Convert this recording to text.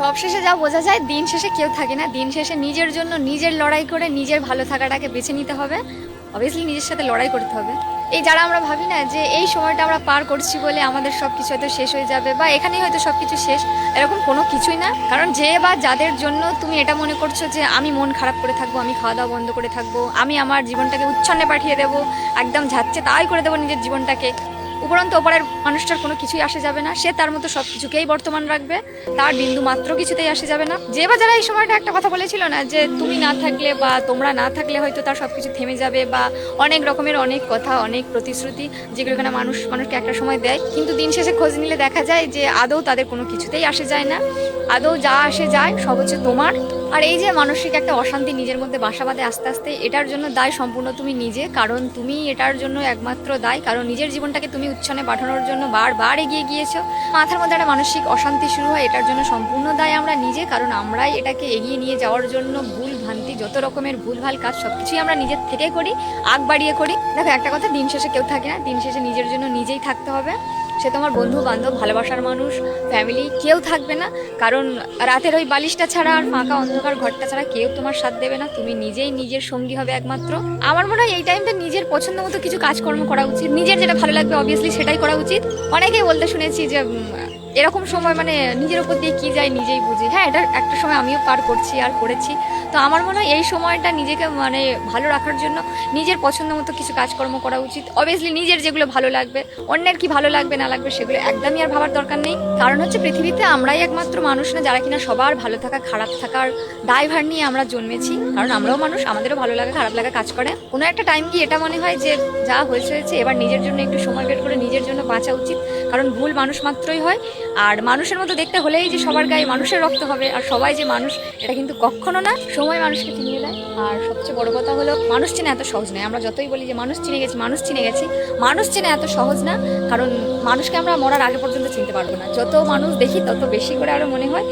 সবশেষে যা বোঝা যায়, দিন শেষে কেউ থাকে না। দিন শেষে নিজের জন্য নিজের লড়াই করে নিজের ভালো থাকাটাকে বেছে নিতে হবে। অবভিয়াসলি নিজের সাথে লড়াই করতে হবে। এই যারা আমরা ভাবি না যে এই সময়টা আমরা পার করছি বলে আমাদের সব কিছু হয়তো শেষ হয়ে যাবে বা এখানেই হয়তো সব কিছু শেষ, এরকম কোনো কিছুই না। কারণ যে বা যাদের জন্য তুমি এটা মনে করছো যে আমি মন খারাপ করে থাকবো, আমি খাওয়া দাওয়া বন্ধ করে থাকবো, আমি আমার জীবনটাকে উচ্ছন্নে পাঠিয়ে দেবো, একদম যাচ্ছে তাই করে দেবো নিজের জীবনটাকে, উপরন্তু ওপরের মানুষটার কোনো কিছুই আসে যাবে না। সে তার মতো সব কিছুকেই বর্তমান রাখবে, তার বিন্দু মাত্র কিছুতেই আসে যাবে না। যে বা যারা এই সময়টা একটা কথা বলেছিল না যে তুমি না থাকলে বা তোমরা না থাকলে হয়তো তার সব কিছু থেমে যাবে, বা অনেক রকমের অনেক কথা, অনেক প্রতিশ্রুতি যেগুলো কিনা মানুষকে একটা সময় দেয়, কিন্তু দিন শেষে খোঁজ নিলে দেখা যায় যে আদৌ তাদের কোনো কিছুতেই আসে যায় না। আদৌ যা আসে যায় সব হচ্ছে তোমার। আর এই যে মানসিক একটা অশান্তি নিজের মধ্যে বাসা বাঁধে আস্তে আস্তে, এটার জন্য দায় সম্পূর্ণ তুমি নিজে। কারণ তুমি এটার জন্য একমাত্র দায়, কারণ নিজের জীবনটাকে তুমি উচ্ছন্নে পাঠানোর জন্য বারবার এগিয়ে গিয়েছো। মাথার মধ্যে একটা মানসিক অশান্তি শুরু হয়, এটার জন্য সম্পূর্ণ দায় আমরা নিজে। কারণ আমরাই এটাকে এগিয়ে নিয়ে যাওয়ার জন্য ভুল ভ্রান্তি, যত রকমের ভুলভাল কাজ সবকিছুই আমরা নিজের থেকে করি, আগ বাড়িয়ে করি। দেখো একটা কথা, দিন শেষে কেউ থাকে না। দিন শেষে নিজের জন্য নিজেই থাকতে হবে। সে তোমার বন্ধু বান্ধব, ভালোবাসার মানুষ, ফ্যামিলি কেউ থাকবে না। কারণ রাতের ওই বালিশটা ছাড়া আর ফাঁকা অন্ধকার ঘরটা ছাড়া কেউ তোমার সাথ দেবে না। তুমি নিজেই নিজের সঙ্গী হবে একমাত্র। আমার মনে হয় এই টাইমটা নিজের পছন্দ মতো কিছু কাজকর্ম করা উচিত। নিজের যেটা ভালো লাগবে অবভিয়াসলি সেটাই করা উচিত। অনেকেই বলতে শুনেছি যে এরকম সময় মানে নিজের উপর দিয়ে কি যায় নিজেই বুঝি। হ্যাঁ, এটা একটা সময় আমিও পার করছি আর করেছি। তো আমার মনে হয় এই সময়টা নিজেকে মানে ভালো রাখার জন্য নিজের পছন্দ মতো কিছু কাজকর্ম করা উচিত। অবভিয়াসলি নিজের যেগুলো ভালো লাগবে, অন্যের কি ভালো লাগবে না লাগবে সেগুলো একদমই আর ভাবার দরকার নেই। কারণ হচ্ছে পৃথিবীতে আমরাই একমাত্র মানুষ না যারা কিনা সবার ভালো থাকা খারাপ থাকার দায়ভার নিয়ে আমরা জন্মেছি। কারণ আমরাও মানুষ, আমাদেরও ভালো লাগা খারাপ লাগা কাজ করে। কোনো একটা টাইম কি এটা মনে হয় যে যা হয়েছে হয়েছে, এবার নিজের জন্য একটু সময় বের করে নিজের জন্য বাঁচা উচিত। কারণ ভুল মানুষ মাত্রই হয়। আর মানুষের মতো দেখতে হলেই যে সবার গায়ে মানুষের রক্ত হবে আর সবাই যে মানুষ, এটা কিন্তু কখনো না। সময় মানুষকে চিনিয়ে দেয়। আর সবচেয়ে বড় কথা হলো, মানুষ চেনা এত সহজ নয়। আমরা যতই বলি যে মানুষ চিনে গেছি, মানুষ চিনে গেছি, মানুষ চেনা এত সহজ না। কারণ মানুষকে আমরা মরার আগে পর্যন্ত চিনতে পারবো না। যত মানুষ দেখি তত বেশি করে আরো মনে হয়